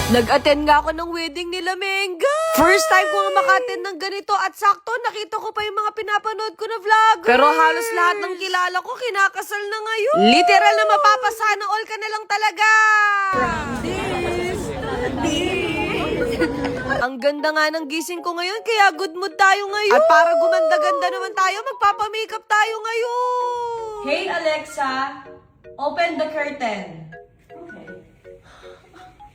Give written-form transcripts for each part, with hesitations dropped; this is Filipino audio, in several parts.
Nag-attend nga ako ng wedding nila, Menga. First time ko nga maka-attend ng ganito at sakto, nakita ko pa yung mga pinapanood ko na vlogger. Pero halos lahat ng kilala ko kinakasal na ngayon. Literal na mapapasana all ka na lang talaga. Ang ganda nga ng gising ko ngayon, kaya good mood tayo ngayon. At para gumanda-ganda naman tayo, magpapamakeup tayo ngayon. Hey Alexa, open the curtain.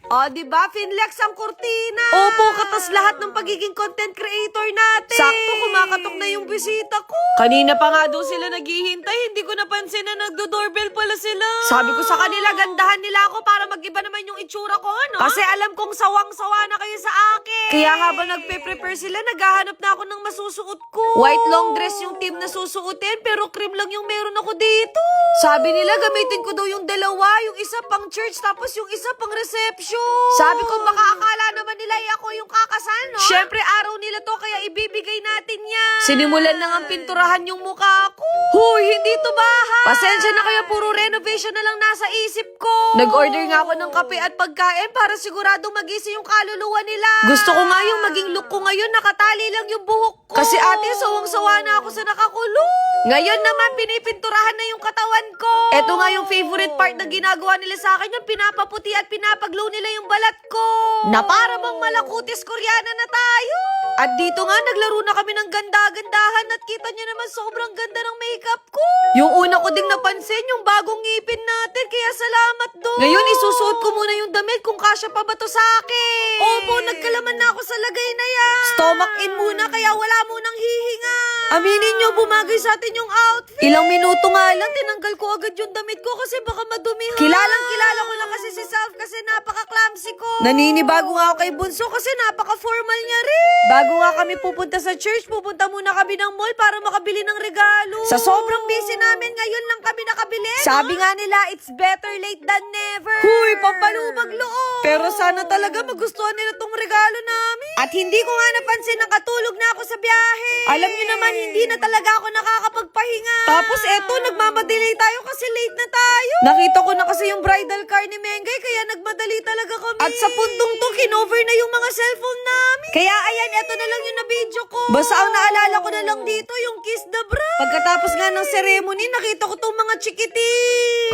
O, diba? Finlex ang kurtina. Opo, katas lahat ng pagiging content creator natin. Sakto, kumakatok na yung bisita ko. Kanina pa nga doon sila naghihintay. Hindi ko napansin na nagdo-doorbell pala sila. Sabi ko sa kanila, gandahan nila ako para mag-iba naman yung itsura ko, ano? Kasi alam kong sawang-sawa na kayo sa akin. Kaya habang nagpe-prepare sila, naghahanap na ako ng masusuot ko. White long dress yung team na susuotin, pero cream lang yung meron ako dito. Sabi nila, gamitin ko daw yung dalawa. Yung isa pang church, tapos yung isa pang reception. Sabi ko, baka akala naman nila ako yung kakasal, no? Siyempre, araw nila to, kaya ibibigay natin yan. Sinimulan na nga pinturahan yung mukha ko. Huy, hindi to bahay. Pasensya na kayo, puro renovation na lang nasa isip ko. Nag-order nga ako ng kape at pagkain para sigurado magising yung kaluluwa nila. Gusto ko nga yung maging look ko ngayon, nakatali lang yung buhok ko. Kasi ate, sawang-sawa na ako sa nakakulong. Ngayon naman, pinipinturahan na yung katawan ko. Eto nga yung favorite part na ginagawa nila sa akin, yung pinapaputi at pinapaglow nila yung balat ko. Na para bang malakutis Koreana na tayo. At dito nga, naglaro na kami ng ganda-gandahan at kita nyo naman sobrang ganda ng makeup ko. Yung una ko ding napansin, yung bagong ngipin natin, kaya salamat doon. Ngayon, isusuot ko muna yung damit kung kasya pa ba to sa akin. Opo, nagkalaman na ako sa lagay na yan. Stomach in muna, kaya wala munang hihinga. Aminin nyo, bumagay sa atin yung outfit. Ilang minuto nga lang, tinanggal ko agad yung damit ko kasi baka madumihan. Kilalang kilala ko lang kasi si Self kasi napaka-clumsy ko. Naninibago nga ako kay Bunso kasi napaka-formal niya rin. Bago nga kami pupunta sa church, pupunta muna kami ng mall para makabili ng regalo. Sa sobrang busy namin, ngayon lang kami nakabili. Sabi nga nila, it's better late than never. Huy, pampalubag loob. Pero sana talaga magustuhan nila tong regalo namin. At hindi ko nga napansin na katulog na ako sa biyahe. Alam niyo naman, hindi na talaga ako nakakapagpahinga. Tapos eto, nagmamadali tayo kasi late na tayo. Nakita ko na kasi yung bridal car ni Mengay, kaya nagmadali talaga kami. At sa puntong to, kinover na yung mga cellphone namin. Kaya ayan, eto na lang yung na-video ko. Basta ang naalala ko na lang dito, yung kiss the bride. Pagkatapos nga ng ceremony, nakita ko tong mga chikiting.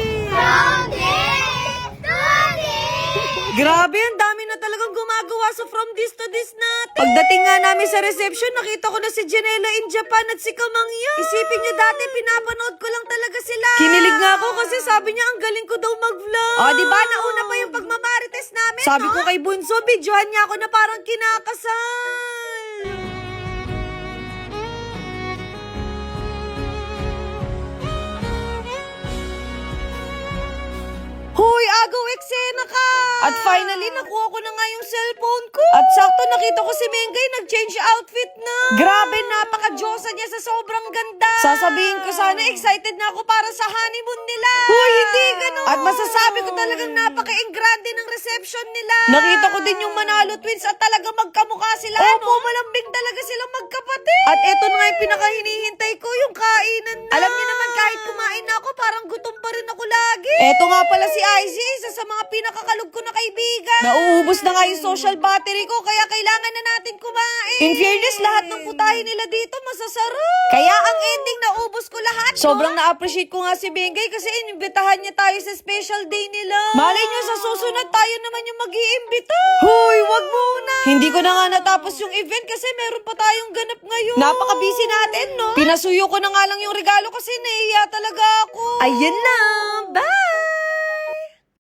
Grabe, ang dami na talagang gumagawa sa from this to this natin. Pagdating nga namin sa reception, nakita ko na si Janela in Japan at si Kamangya. Isipin niyo dati, pinapanood ko lang talaga sila. Kinilig nga ako kasi sabi niya, ang galing ko daw mag-vlog. O, diba? Nauna pa yung pagmamarites namin, sabi ko kay Bunso, videohan niya ako na parang kinakasal. Hoy, agaw eksena ka! At finally, nakuha ko na nga yung cellphone ko. At sakto nakita ko si Mengay nag-change outfit na. Grabe, napaka-diyosa niya sa sobrang ganda. Sasabihin ko sana, excited na ako para sa honeymoon nila. Hoy, hindi ganun. At masasabi ko talagang napaka-engrande ng reception nila. Nakita ko din yung Manalo twins at talaga magkamukha sila. Opo, malambing talaga silang magkapatid. At eto na nga yung pinaka-hinihintay ko, yung kainan na. Alam niyo naman, kahit kumain na ako, parang gutom pa rin ako lagi. Eto nga pala si Izzy, isa sa mga pinakakalog ko na kaibigan. Nauubos na nga yung social battery ko, kaya kailangan na natin kumain. In fairness, lahat ng putahe nila dito masasarap. Kaya ang ending, naubos ko lahat. Sobrang na-appreciate ko nga si Bengay kasi inimbitahan niya tayo sa special day nila. Malay niyo sa susunod tayo naman yung mag-iimbita. Hoy, wag muna. Hindi ko na nga natapos yung event kasi meron pa tayong ganap ngayon. Napaka-busy natin, no? Pinasuyo ko na nga lang yung regalo kasi naiiya talaga ako. Ayan na.